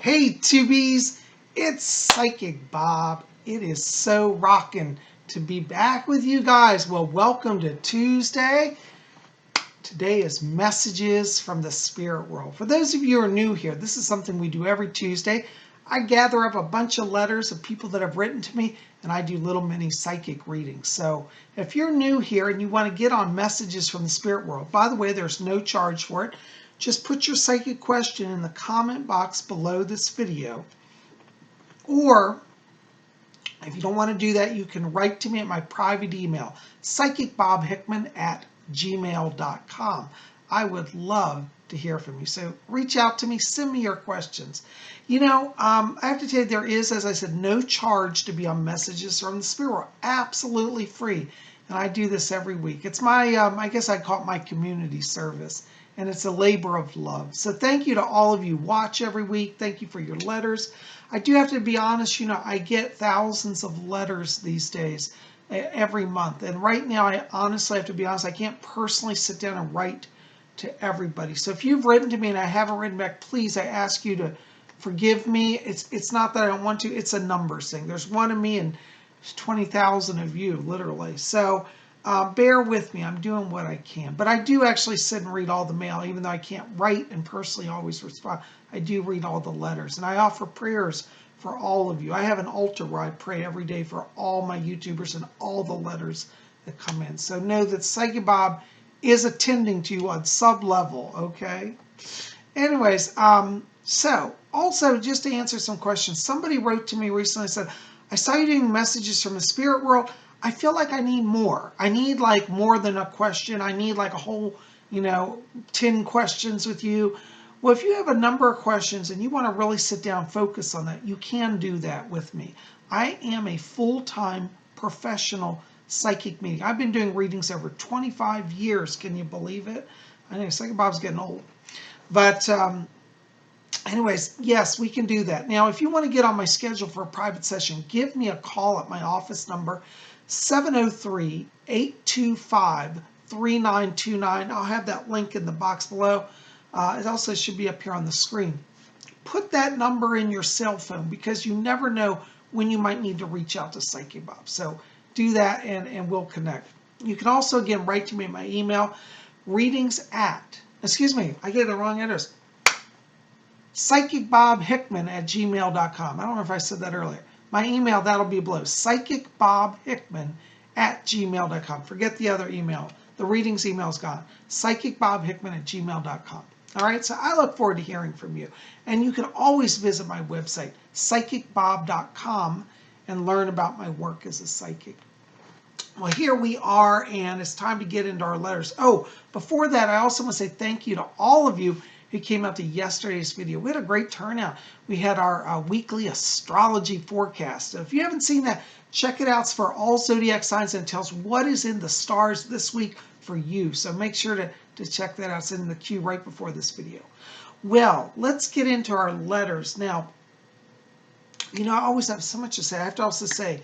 Hey Tubies, it's Psychic Bob. It is so rockin' to be back with you guys. Well, welcome to Tuesday. Today is Messages from the Spirit World. For those of you who are new here, this is something we do every Tuesday. I gather up a bunch of letters of people that have written to me, and I do little mini psychic readings. So if you're new here and you want to get on Messages from the Spirit World, by the way, there's no charge for it. Just put your psychic question in the comment box below this video. Or if you don't want to do that, you can write to me at my private email, PsychicBobHickman@gmail.com. I would love to hear from you. So reach out to me, send me your questions. You know, I have to tell you, there is, as I said, no charge to be on Messages from the Spirit World. Absolutely free. And I do this every week. It's my, I guess I'd call it my community service. And it's a labor of love. So thank you to all of you who watch every week. Thank you for your letters. I do have to be honest, you know, I get thousands of letters these days, every month. And right now, I honestly have to be honest, I can't personally sit down and write to everybody. So if you've written to me and I haven't written back, please, I ask you to forgive me. It's not that I don't want to, it's a numbers thing. There's one of me and 20,000 of you, literally. So bear with me. I'm doing what I can. But I do actually sit and read all the mail, even though I can't write and personally always respond. I do read all the letters. And I offer prayers for all of you. I have an altar where I pray every day for all my YouTubers and all the letters that come in. So know that Psychic Bob is attending to you on sub-level, okay? Anyways, so also just to answer some questions, somebody wrote to me recently and said, I saw you doing Messages from the Spirit World. I feel like I need more. I need like more than a question. I need like a whole, 10 questions with you. Well, if you have a number of questions and you want to really sit down, focus on that, you can do that with me. I am a full-time professional psychic medium. I've been doing readings over 25 years. Can you believe it? I know Psychic Bob's getting old. But anyways, yes, we can do that. Now, if you want to get on my schedule for a private session, give me a call at my office number, 703-825-3929. I'll have that link in the box below. It also should be up here on the screen. Put that number in your cell phone because you never know when you might need to reach out to Psychic Bob. So do that and we'll connect. You can also, again, write to me at my email, excuse me, I gave the wrong address, PsychicBobHickman@gmail.com. I don't know if I said that earlier. My email, that'll be below, PsychicBobHickman@gmail.com. Forget the other email. The readings email is gone. PsychicBobHickman@gmail.com. All right, so I look forward to hearing from you. And you can always visit my website, PsychicBob.com, and learn about my work as a psychic. Well, here we are, and it's time to get into our letters. Oh, before that, I also want to say thank you to all of you who came out to yesterday's video. We had a great turnout. We had our weekly astrology forecast. If you haven't seen that, check it out. It's for all zodiac signs, and it tells what is in the stars this week for you. So make sure to check that out. It's in the queue right before this video. Well, let's get into our letters. Now, I always have so much to say. I have to also say,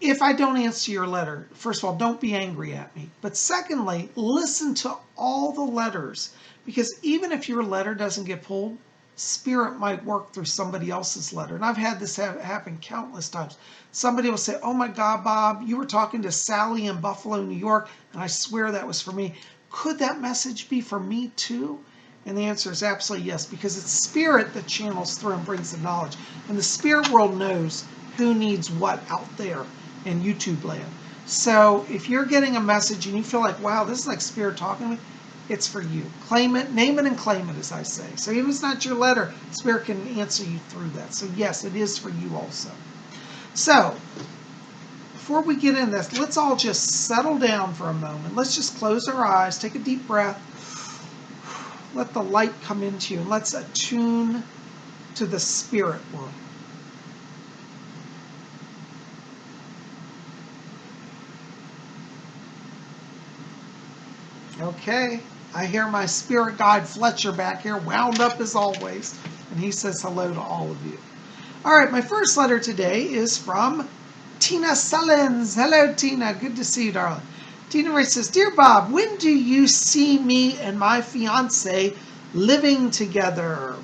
if I don't answer your letter, first of all, don't be angry at me. But secondly, listen to all the letters. Because even if your letter doesn't get pulled, Spirit might work through somebody else's letter. And I've had this happen countless times. Somebody will say, oh my God, Bob, you were talking to Sally in Buffalo, New York, and I swear that was for me. Could that message be for me too? And the answer is absolutely yes, because it's Spirit that channels through and brings the knowledge. And the Spirit world knows who needs what out there in YouTube land. So if you're getting a message and you feel like, wow, this is like Spirit talking to me, it's for you. Claim it, name it, and claim it, as I say. So even if it's not your letter, Spirit can answer you through that. So yes, it is for you also. So before we get into this, let's all just settle down for a moment. Let's just close our eyes, take a deep breath, let the light come into you, and let's attune to the Spirit world. Okay, I hear my spirit guide Fletcher back here, wound up as always, and he says hello to all of you. All right, my first letter today is from Tina Sullins. Hello, Tina. Good to see you, darling. Tina Ray says, Dear Bob, when do you see me and my fiance living together?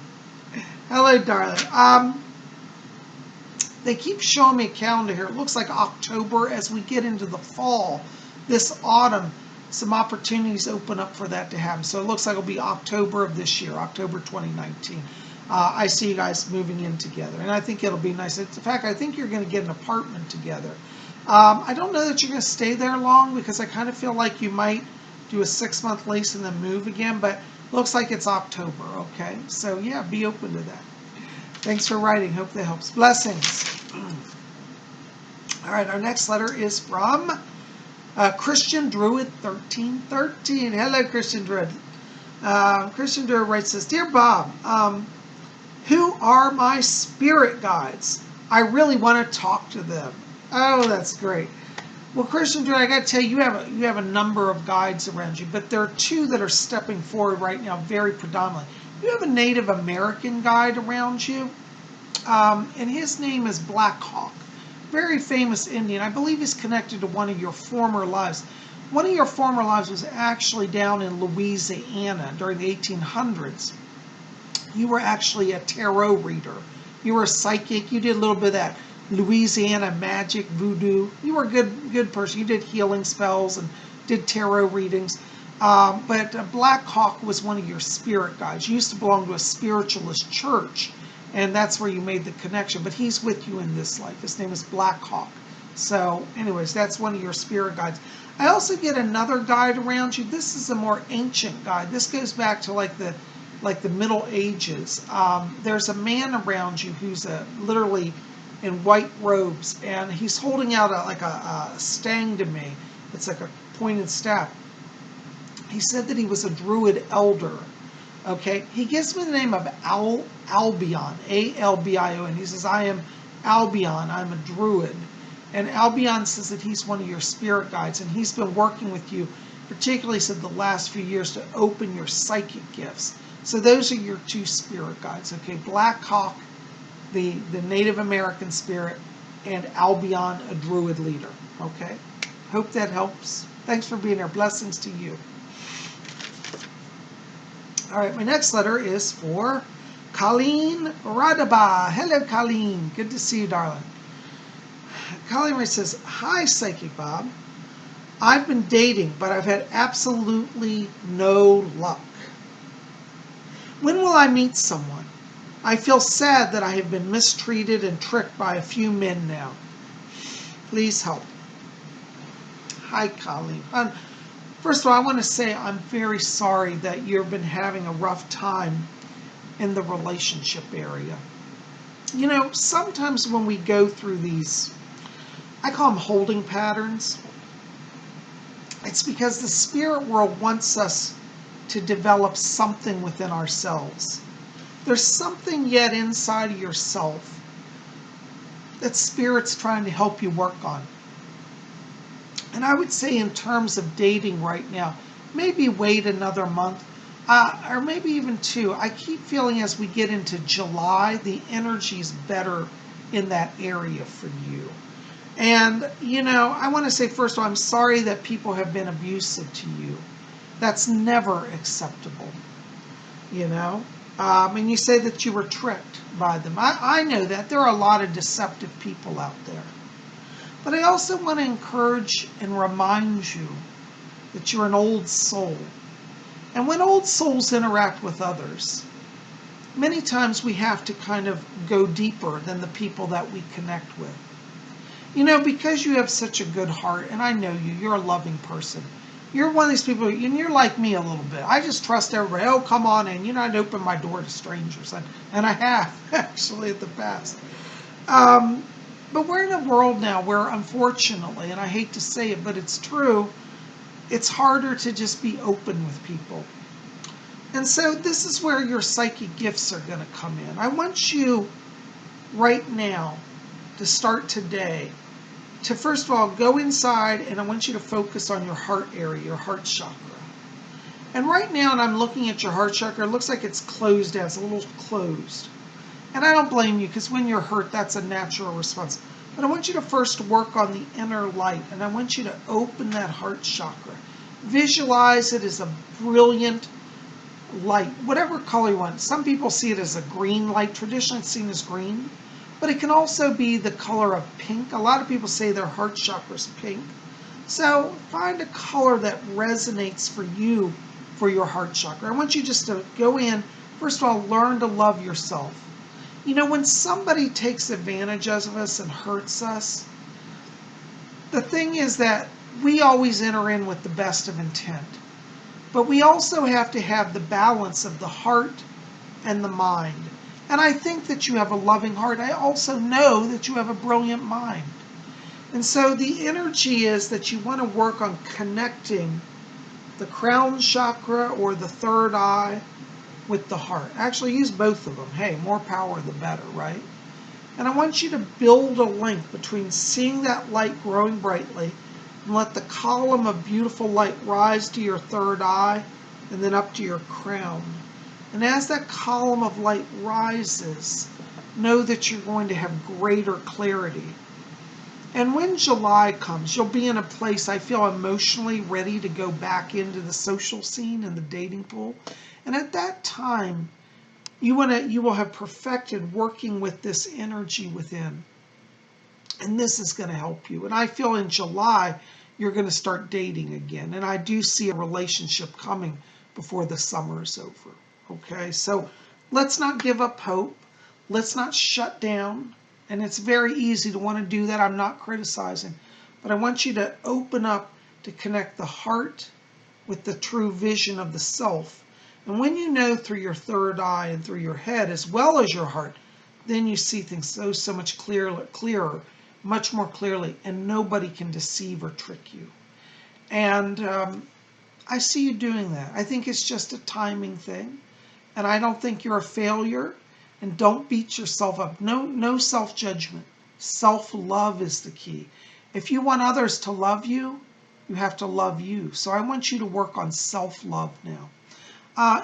Hello, darling. They keep showing me a calendar here. It looks like October as we get into the fall. This autumn, some opportunities open up for that to happen. So it looks like it'll be October of this year, October 2019. I see you guys moving in together, and I think it'll be nice. In fact, I think you're going to get an apartment together. I don't know that you're going to stay there long because I kind of feel like you might do a 6-month lease and then move again, but looks like it's October, okay? So yeah, be open to that. Thanks for writing. Hope that helps. Blessings. All right, our next letter is from Christian Druid 1313. Hello, Christian Druid. Christian Druid writes this, Dear Bob, who are my spirit guides? I really want to talk to them. Oh, that's great. Well, Christian Druid, I got to tell you, you have a number of guides around you, but there are two that are stepping forward right now, very predominantly. You have a Native American guide around you, and his name is Black Hawk. Very famous Indian. I believe he's connected to one of your former lives. One of your former lives was actually down in Louisiana during the 1800s. You were actually a tarot reader. You were a psychic. You did a little bit of that Louisiana magic, voodoo. You were a good person. You did healing spells and did tarot readings. But Black Hawk was one of your spirit guides. You used to belong to a spiritualist church, and that's where you made the connection. But he's with you in this life. His name is Black Hawk. So anyways, that's one of your spirit guides. I also get another guide around you. This is a more ancient guide. This goes back to like the Middle Ages. There's a man around you who's literally in white robes, and he's holding out a stang to me. It's like a pointed staff. He said that he was a druid elder. Okay, he gives me the name of Albion, Albion. He says, I am Albion, I'm a druid. And Albion says that he's one of your spirit guides, and he's been working with you, particularly said the last few years, to open your psychic gifts. So those are your two spirit guides. Okay, Black Hawk, the Native American spirit, and Albion, a druid leader. Okay, hope that helps. Thanks for being here. Blessings to you. All right, my next letter is for Colleen Radaba. Hello, Colleen. Good to see you, darling. Colleen says, Hi, Psychic Bob. I've been dating, but I've had absolutely no luck. When will I meet someone? I feel sad that I have been mistreated and tricked by a few men now. Please help. Hi, Colleen. First of all, I want to say I'm very sorry that you've been having a rough time in the relationship area. You know, sometimes when we go through these, I call them holding patterns, it's because the spirit world wants us to develop something within ourselves. There's something yet inside of yourself that spirit's trying to help you work on. And I would say in terms of dating right now, maybe wait another month, or maybe even 2. I keep feeling as we get into July, the energy's better in that area for you. And, you know, I want to say, first of all, I'm sorry that people have been abusive to you. That's never acceptable, you know. And you say that you were tricked by them. I know that. There are a lot of deceptive people out there. But I also want to encourage and remind you that you're an old soul. And when old souls interact with others, many times we have to kind of go deeper than the people that we connect with. You know, because you have such a good heart, and I know you, you're a loving person. You're one of these people, and you're like me a little bit. I just trust everybody. Oh, come on in. You know, I'd open my door to strangers, and I have, actually, in the past. But we're in a world now where, unfortunately, and I hate to say it, but it's true, it's harder to just be open with people. And so this is where your psychic gifts are going to come in. I want you right now to start today to, first of all, go inside, and I want you to focus on your heart area, your heart chakra. And right now, and I'm looking at your heart chakra, it looks like it's closed down, it's a little closed. And I don't blame you, because when you're hurt, that's a natural response. But I want you to first work on the inner light, and I want you to open that heart chakra. Visualize it as a brilliant, light, whatever color you want. Some people see it as a green light. Traditionally it's seen as green, but it can also be the color of pink. A lot of people say their heart chakra is pink. So find a color that resonates for you for your heart chakra. I want you just to go in, first of all, learn to love yourself. You know, when somebody takes advantage of us and hurts us, the thing is that we always enter in with the best of intent. But we also have to have the balance of the heart and the mind. And I think that you have a loving heart. I also know that you have a brilliant mind. And so the energy is that you want to work on connecting the crown chakra or the third eye with the heart. Actually, use both of them. Hey, more power the better, right? And I want you to build a link between seeing that light growing brightly and let the column of beautiful light rise to your third eye and then up to your crown. And as that column of light rises, know that you're going to have greater clarity. And when July comes, you'll be in a place, I feel, emotionally ready to go back into the social scene and the dating pool. And at that time, you will have perfected working with this energy within. And this is going to help you. And I feel in July, you're going to start dating again. And I do see a relationship coming before the summer is over. Okay, so let's not give up hope. Let's not shut down. And it's very easy to want to do that. I'm not criticizing. But I want you to open up to connect the heart with the true vision of the self. And when you know through your third eye and through your head as well as your heart, then you see things so much clearer, much more clearly, and nobody can deceive or trick you. And I see you doing that. I think it's just a timing thing. And I don't think you're a failure. And don't beat yourself up. No self-judgment. Self-love is the key. If you want others to love you, you have to love you. So I want you to work on self-love now.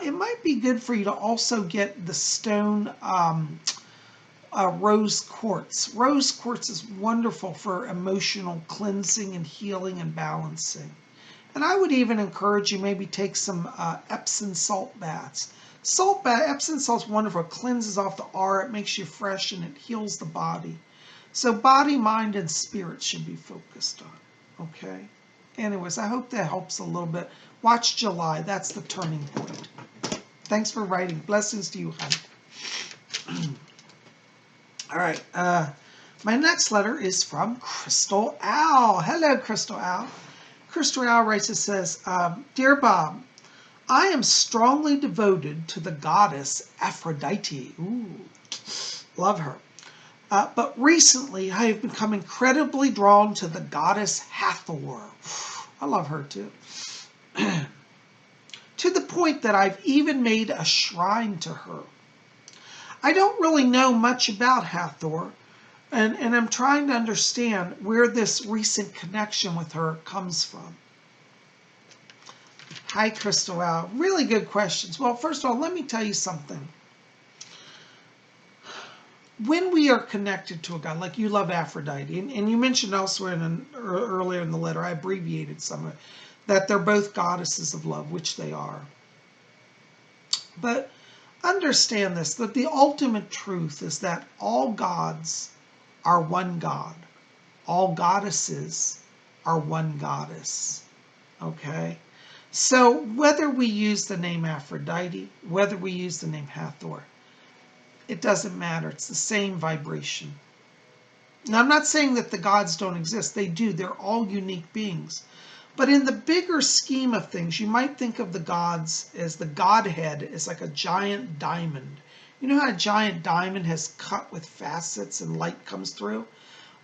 It might be good for you to also get the stone rose quartz. Rose quartz is wonderful for emotional cleansing and healing and balancing. And I would even encourage you maybe take some Epsom salt baths. Epsom salt is wonderful. It cleanses off the aura. It makes you fresh and it heals the body. So body, mind, and spirit should be focused on. Okay? Anyways, I hope that helps a little bit. Watch July. That's the turning point. Thanks for writing. Blessings to you, honey. All right. My next letter is from Crystal Owl. Hello, Crystal Owl. Crystal Owl writes and says, Dear Bob, I am strongly devoted to the goddess Aphrodite. Ooh, love her. But recently I have become incredibly drawn to the goddess Hathor. I love her too. To the point that I've even made a shrine to her. I don't really know much about Hathor, and I'm trying to understand where this recent connection with her comes from. Hi, Crystal Owl. Really good questions. Well, first of all, let me tell you something. When we are connected to a god, like you love Aphrodite, and you mentioned elsewhere earlier in the letter, I abbreviated some of it, that they're both goddesses of love, which they are. But understand this, that the ultimate truth is that all gods are one god. All goddesses are one goddess. Okay? So whether we use the name Aphrodite, whether we use the name Hathor, it doesn't matter. It's the same vibration. Now, I'm not saying that the gods don't exist. They do. They're all unique beings. But in the bigger scheme of things, you might think of the gods as the godhead as like a giant diamond. You know how a giant diamond has cut with facets and light comes through?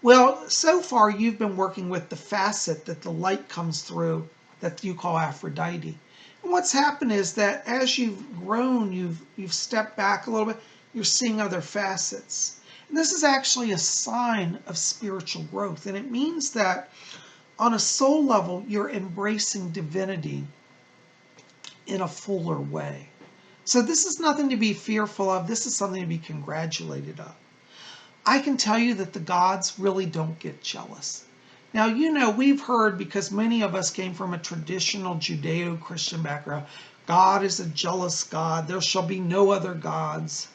Well, so far you've been working with the facet that the light comes through that you call Aphrodite. And what's happened is that as you've grown, you've stepped back a little bit, you're seeing other facets. And this is actually a sign of spiritual growth. And it means that on a soul level, you're embracing divinity in a fuller way. So this is nothing to be fearful of. This is something to be congratulated of. I can tell you that the gods really don't get jealous. Now, you know, we've heard, because many of us came from a traditional Judeo-Christian background, God is a jealous God. There shall be no other gods.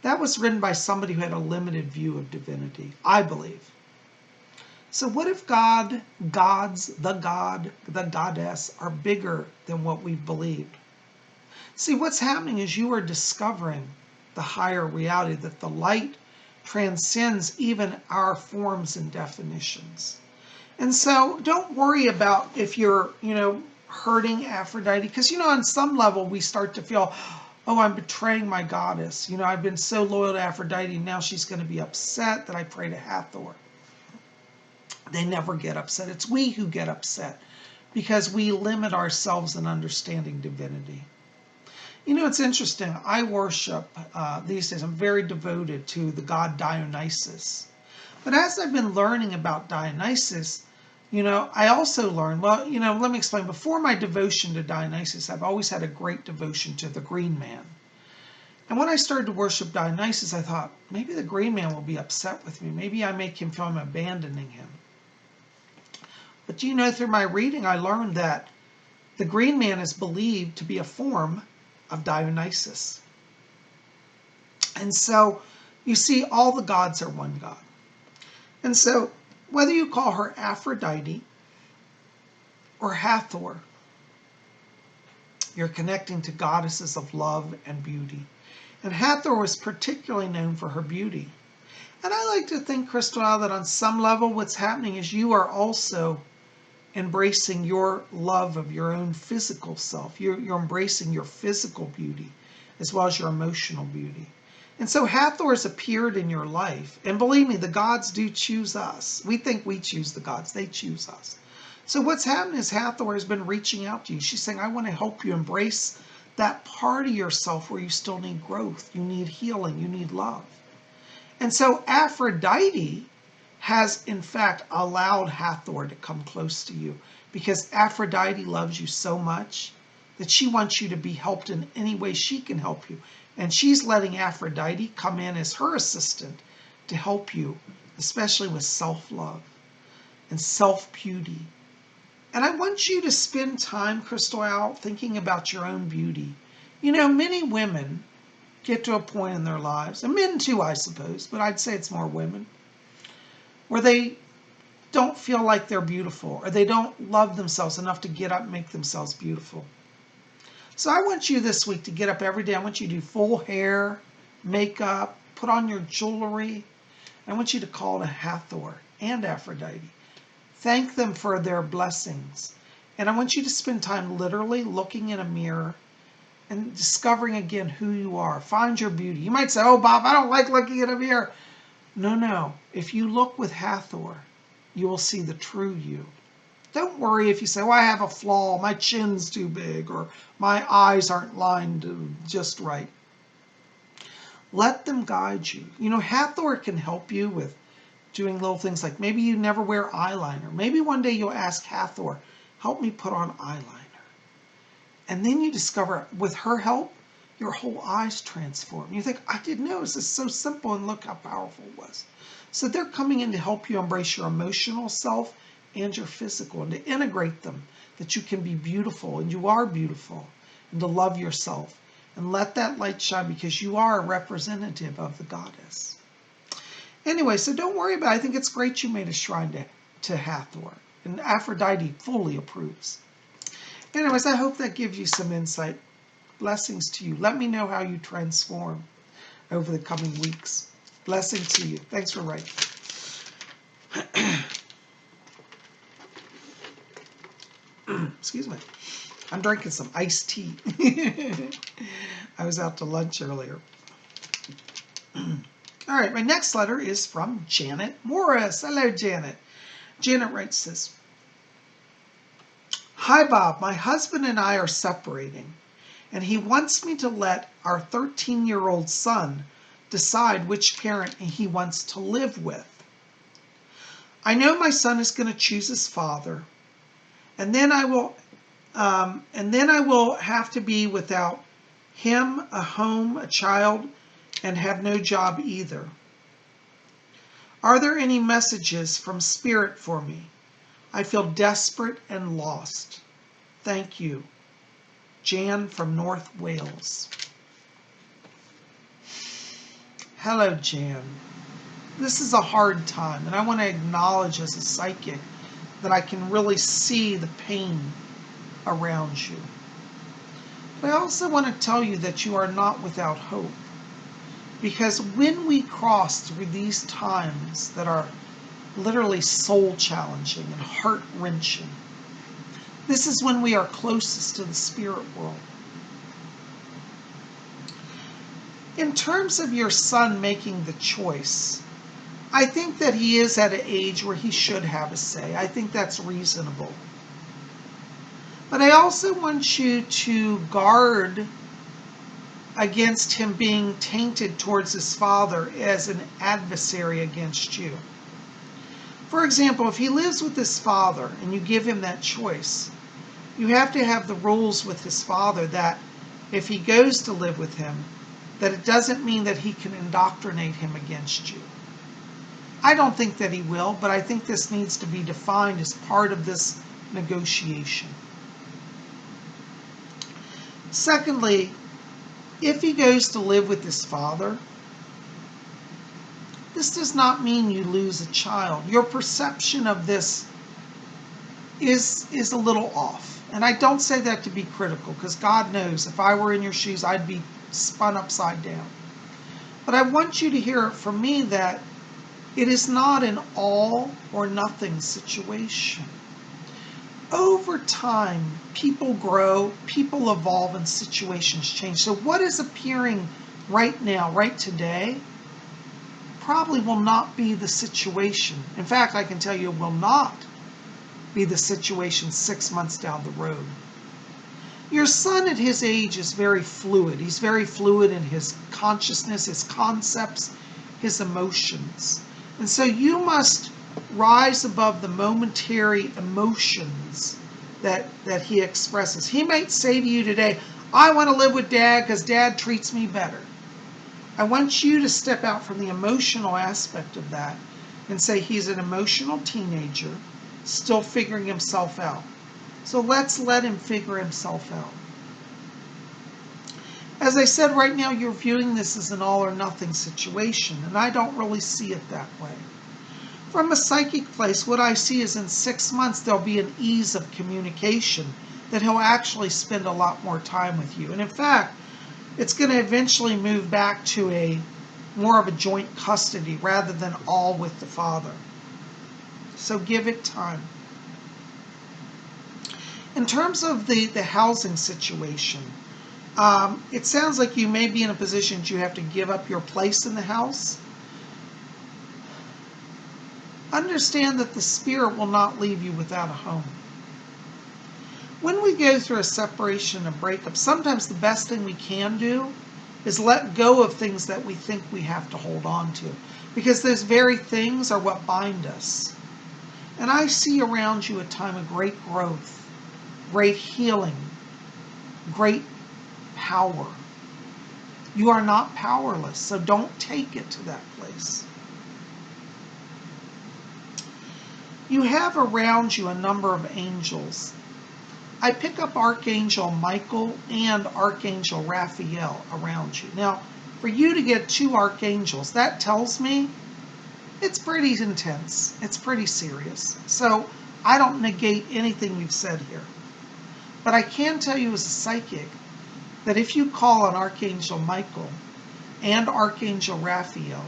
That was written by somebody who had a limited view of divinity, I believe. So what if gods, the God, the goddess are bigger than what we've believed? See, what's happening is you are discovering the higher reality, that the light transcends even our forms and definitions. And so don't worry about if you're, hurting Aphrodite, because, on some level we start to feel, oh, I'm betraying my goddess. I've been so loyal to Aphrodite, now she's going to be upset that I pray to Hathor. They never get upset. It's we who get upset because we limit ourselves in understanding divinity. It's interesting. I worship these days. I'm very devoted to the god Dionysus. But as I've been learning about Dionysus, I also learned, let me explain. Before my devotion to Dionysus, I've always had a great devotion to the Green Man. And when I started to worship Dionysus, I thought, maybe the Green Man will be upset with me. Maybe I make him feel I'm abandoning him. But through my reading, I learned that the Green Man is believed to be a form of Dionysus. And so, you see, all the gods are one God. And so, whether you call her Aphrodite or Hathor, you're connecting to goddesses of love and beauty. And Hathor was particularly known for her beauty. And I like to think, Crystal, that on some level what's happening is you are also embracing your love of your own physical self. You're embracing your physical beauty as well as your emotional beauty. And so Hathor has appeared in your life. And believe me, the gods do choose us. We think we choose the gods. They choose us. So what's happened is Hathor has been reaching out to you. She's saying, I want to help you embrace that part of yourself where you still need growth. You need healing. You need love. And so Aphrodite has, in fact, allowed Hathor to come close to you because Aphrodite loves you so much that she wants you to be helped in any way she can help you. And she's letting Aphrodite come in as her assistant to help you, especially with self-love and self-beauty. And I want you to spend time, Crystal, out thinking about your own beauty. Many women get to a point in their lives, and men too, I suppose, but I'd say it's more women, where they don't feel like they're beautiful, or they don't love themselves enough to get up and make themselves beautiful. So I want you this week to get up every day. I want you to do full hair, makeup, put on your jewelry. I want you to call to Hathor and Aphrodite. Thank them for their blessings. And I want you to spend time literally looking in a mirror and discovering again who you are. Find your beauty. You might say, oh, Bob, I don't like looking in a mirror. No. If you look with Hathor, you will see the true you. Don't worry if you say, well, I have a flaw, my chin's too big, or my eyes aren't lined just right. Let them guide you. Hathor can help you with doing little things like maybe you never wear eyeliner. Maybe one day you'll ask Hathor, help me put on eyeliner. And then you discover, with her help, your whole eyes transform. You think, I didn't know, this is so simple, and look how powerful it was. So they're coming in to help you embrace your emotional self and your physical, and to integrate them, that you can be beautiful, and you are beautiful, and to love yourself, and let that light shine, because you are a representative of the goddess. Anyway, so don't worry about it. I think it's great you made a shrine to Hathor, and Aphrodite fully approves. Anyways, I hope that gives you some insight. Blessings to you. Let me know how you transform over the coming weeks. Blessings to you. Thanks for writing. Excuse me. I'm drinking some iced tea. I was out to lunch earlier. All right, my next letter is from Janet Morris. Hello, Janet. Janet writes this. Hi, Bob. My husband and I are separating, and he wants me to let our 13-year-old son decide which parent he wants to live with. I know my son is going to choose his father, and then I will have to be without him, a home, a child, and have no job either. Are there any messages from Spirit for me? I feel desperate and lost. Thank you. Jan from North Wales. Hello, Jan. This is a hard time, and I want to acknowledge as a psychic that I can really see the pain around you. But I also want to tell you that you are not without hope. Because when we cross through these times that are literally soul challenging and heart wrenching, this is when we are closest to the spirit world. In terms of your son making the choice, I think that he is at an age where he should have a say. I think that's reasonable. But I also want you to guard against him being tainted towards his father as an adversary against you. For example, if he lives with his father and you give him that choice, you have to have the rules with his father that if he goes to live with him, that it doesn't mean that he can indoctrinate him against you. I don't think that he will, but I think this needs to be defined as part of this negotiation. Secondly, if he goes to live with his father, this does not mean you lose a child. Your perception of this is a little off. And I don't say that to be critical, because God knows if I were in your shoes, I'd be spun upside down. But I want you to hear it from me that it is not an all or nothing situation. Over time, people grow, people evolve, and situations change. So what is appearing right now, right today, probably will not be the situation. In fact, I can tell you it will not be the situation 6 months down the road. Your son at his age is very fluid. He's very fluid in his consciousness, his concepts, his emotions. And so you must rise above the momentary emotions that he expresses. He might say to you today, I want to live with Dad because Dad treats me better. I want you to step out from the emotional aspect of that and say he's an emotional teenager still figuring himself out. So let's let him figure himself out. As I said, right now you're viewing this as an all or nothing situation, and I don't really see it that way. From a psychic place, what I see is in 6 months there'll be an ease of communication that he'll actually spend a lot more time with you. And in fact, it's going to eventually move back to a more of a joint custody rather than all with the father. So give it time. In terms of the housing situation, it sounds like you may be in a position that you have to give up your place in the house. Understand that the spirit will not leave you without a home. When we go through a separation and breakup, sometimes the best thing we can do is let go of things that we think we have to hold on to, because those very things are what bind us. And I see around you a time of great growth, great healing, great power. You are not powerless, so don't take it to that place. You have around you a number of angels. I pick up Archangel Michael and Archangel Raphael around you. Now, for you to get 2 archangels, that tells me it's pretty intense. It's pretty serious. So I don't negate anything you've said here. But I can tell you as a psychic that if you call on Archangel Michael and Archangel Raphael,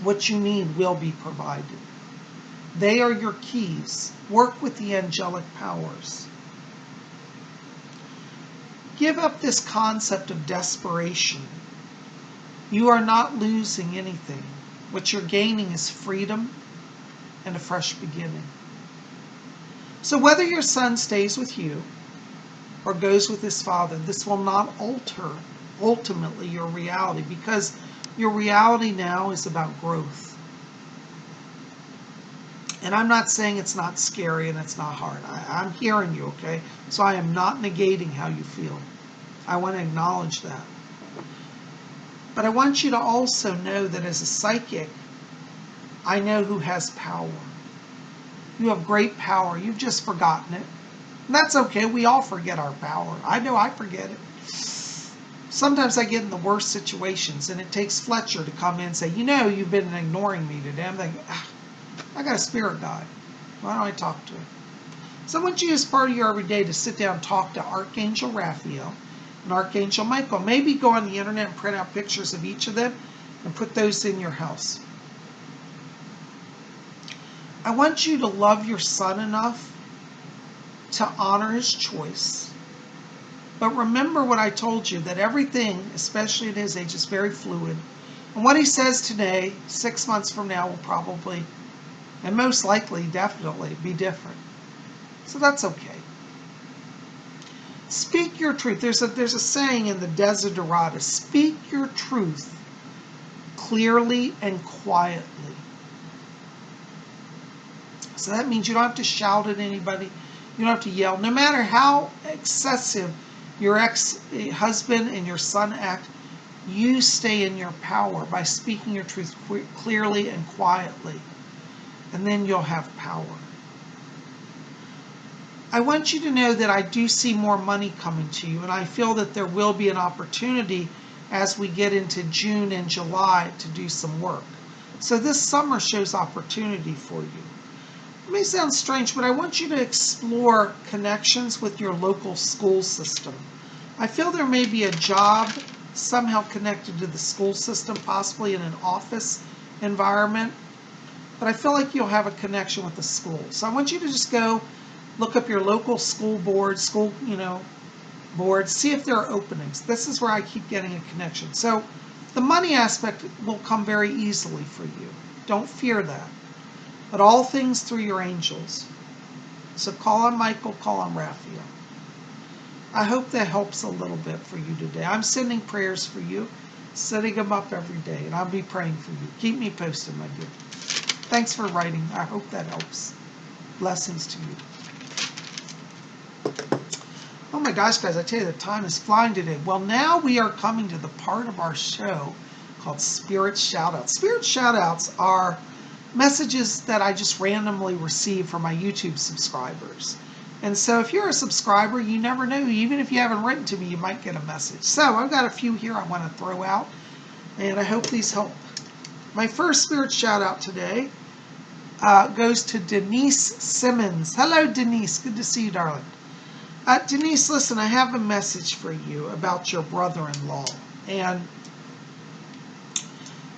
what you need will be provided. They are your keys. Work with the angelic powers. Give up this concept of desperation. You are not losing anything. What you're gaining is freedom and a fresh beginning. So whether your son stays with you or goes with his father, this will not alter ultimately your reality, because your reality now is about growth. And I'm not saying it's not scary and it's not hard. I'm hearing you, okay? So I am not negating how you feel. I want to acknowledge that. But I want you to also know that as a psychic, I know who has power. You have great power. You've just forgotten it. And that's okay. We all forget our power. I know I forget it. Sometimes I get in the worst situations, and it takes Fletcher to come in and say, you know, you've been ignoring me today. I'm thinking, I got a spirit guide. Why don't I talk to him? So I want you as part of your everyday to sit down and talk to Archangel Raphael and Archangel Michael. Maybe go on the internet and print out pictures of each of them and put those in your house. I want you to love your son enough to honor his choice. But remember what I told you, that everything, especially at his age, is very fluid. And what he says today, 6 months from now, will probably, and most likely, definitely, be different. So that's okay. Speak your truth. There's a saying in the Desiderata, speak your truth clearly and quietly. So that means you don't have to shout at anybody. You don't have to yell. No matter how excessive your ex-husband and your son act, you stay in your power by speaking your truth clearly and quietly. And then you'll have power. I want you to know that I do see more money coming to you, and I feel that there will be an opportunity as we get into June and July to do some work. So this summer shows opportunity for you. It may sound strange, but I want you to explore connections with your local school system. I feel there may be a job somehow connected to the school system, possibly in an office environment, but I feel like you'll have a connection with the school. So I want you to just go look up your local school board, board, see if there are openings. This is where I keep getting a connection. So the money aspect will come very easily for you. Don't fear that. But all things through your angels. So call on Michael, call on Raphael. I hope that helps a little bit for you today. I'm sending prayers for you, setting them up every day, and I'll be praying for you. Keep me posted, my dear. Thanks for writing. I hope that helps. Blessings to you. Oh my gosh, guys, I tell you, the time is flying today. Well, now we are coming to the part of our show called Spirit Shoutouts. Spirit Shoutouts are messages that I just randomly receive from my YouTube subscribers. And so if you're a subscriber, you never know. Even if you haven't written to me, you might get a message. So I've got a few here I want to throw out, and I hope these help. My first Spirit Shoutout today goes to Denise Simmons. Hello, Denise. Good to see you, darling. Denise, listen, I have a message for you about your brother-in-law. And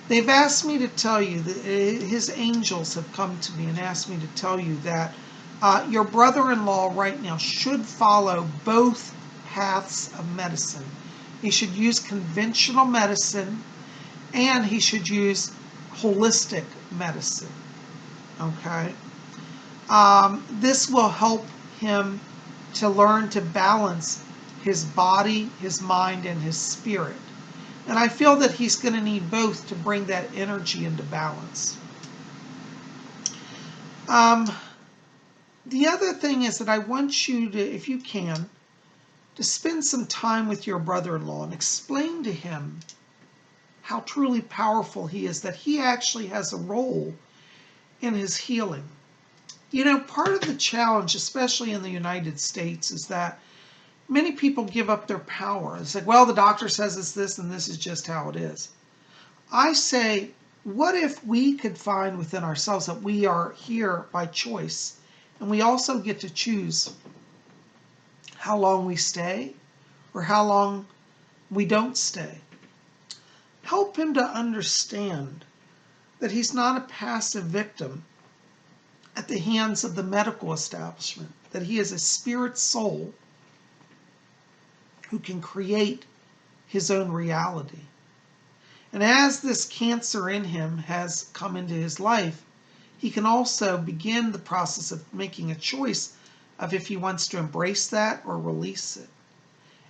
they've asked me to tell you that his angels have come to me and asked me to tell you that your brother-in-law right now should follow both paths of medicine. He should use conventional medicine and he should use holistic medicine. Okay? This will help him to learn to balance his body, his mind, and his spirit. And I feel that he's going to need both to bring that energy into balance. The other thing is that I want you to, if you can, to spend some time with your brother-in-law and explain to him how truly powerful he is, that he actually has a role in his healing. You know, part of the challenge, especially in the United States, is that many people give up their power. It's like, well, the doctor says it's this and this is just how it is. I say, what if we could find within ourselves that we are here by choice and we also get to choose how long we stay or how long we don't stay? Help him to understand that he's not a passive victim at the hands of the medical establishment, that he is a spirit soul who can create his own reality. And as this cancer in him has come into his life, he can also begin the process of making a choice of if he wants to embrace that or release it,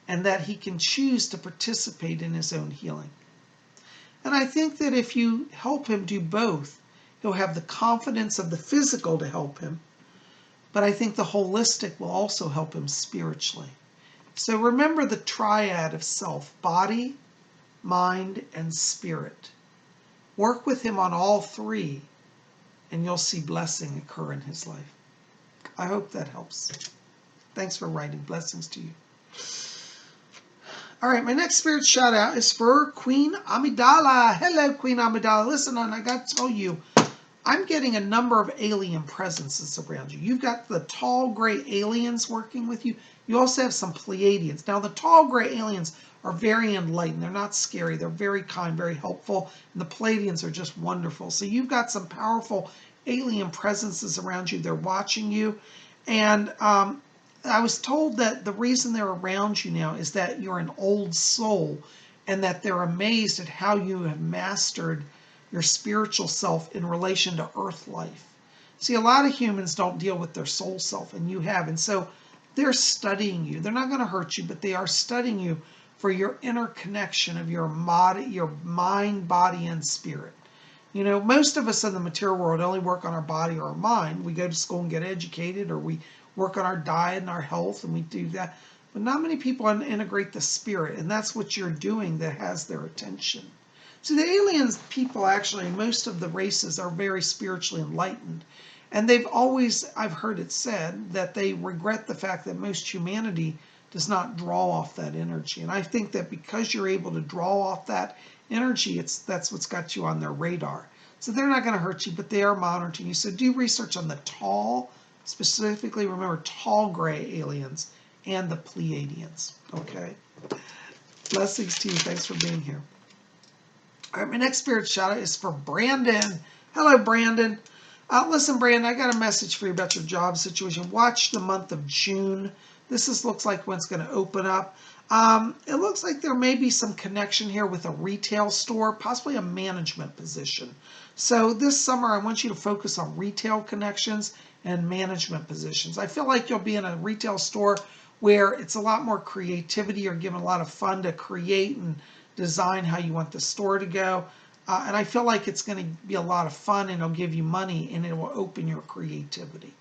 and that he can choose to participate in his own healing. And I think that if you help him do both, he'll have the confidence of the physical to help him, but I think the holistic will also help him spiritually. So remember the triad of self, body, mind, and spirit. Work with him on all three, and you'll see blessing occur in his life. I hope that helps. Thanks for writing. Blessings to you. All right, my next spirit shout out is for Queen Amidala. Hello, Queen Amidala. Listen, I got to tell you, I'm getting a number of alien presences around you. You've got the tall gray aliens working with you. You also have some Pleiadians. Now, the tall gray aliens are very enlightened. They're not scary. They're very kind, very helpful. And the Pleiadians are just wonderful. So you've got some powerful alien presences around you. They're watching you. And I was told that the reason they're around you now is that you're an old soul and that they're amazed at how you have mastered your spiritual self in relation to earth life. See, a lot of humans don't deal with their soul self, and you have. And so they're studying you. They're not going to hurt you, but they are studying you for your interconnection of your mind, body, and spirit. You know, most of us in the material world only work on our body or our mind. We go to school and get educated, or we work on our diet and our health, and we do that. But not many people integrate the spirit, and that's what you're doing that has their attention. So the aliens people, actually, most of the races are very spiritually enlightened. And they've always, I've heard it said, that they regret the fact that most humanity does not draw off that energy. And I think that because you're able to draw off that energy, that's what's got you on their radar. So they're not going to hurt you, but they are monitoring you. So do research on the tall, specifically, remember, tall gray aliens and the Pleiadians. Okay? Blessings to you. Thanks for being here. All right, my next spirit shout out is for Brandon. Hello, Brandon. Listen, Brandon, I got a message for you about your job situation. Watch the month of June. This looks like when it's going to open up. It looks like there may be some connection here with a retail store, possibly a management position. So this summer, I want you to focus on retail connections and management positions. I feel like you'll be in a retail store where it's a lot more creativity. You're given a lot of fun to create and design how you want the store to go. And I feel like it's going to be a lot of fun, and it'll give you money, and it will open your creativity.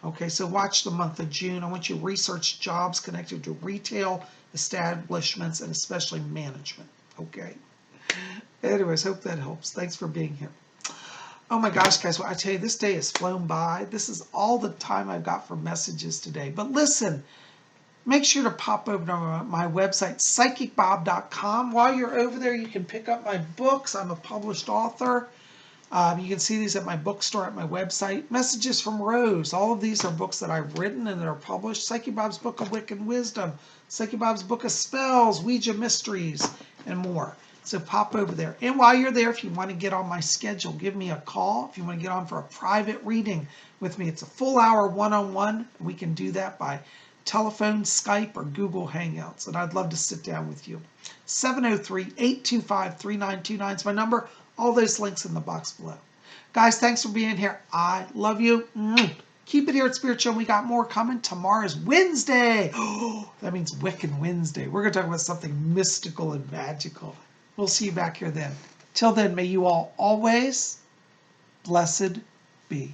Okay, so watch the month of June. I want you to research jobs connected to retail establishments and especially management. Okay. Anyways, hope that helps. Thanks for being here. Oh my gosh, guys, well, I tell you, this day has flown by. This is all the time I've got for messages today. But listen, make sure to pop over to my website, PsychicBob.com. While you're over there, you can pick up my books. I'm a published author. You can see these at my bookstore at my website. Messages from Rose. All of these are books that I've written and that are published. Psychic Bob's Book of Wiccan Wisdom, Psychic Bob's Book of Spells, Ouija Mysteries, and more. So pop over there. And while you're there, if you want to get on my schedule, give me a call. If you want to get on for a private reading with me, it's a full hour one-on-one. We can do that by telephone, Skype, or Google Hangouts. And I'd love to sit down with you. 703-825-3929 is my number. All those links in the box below. Guys, thanks for being here. I love you. Keep it here at Spirit Show. We got more coming. Tomorrow's Wednesday. Oh, that means Wiccan Wednesday. We're going to talk about something mystical and magical. We'll see you back here then. Till then, may you all always blessed be.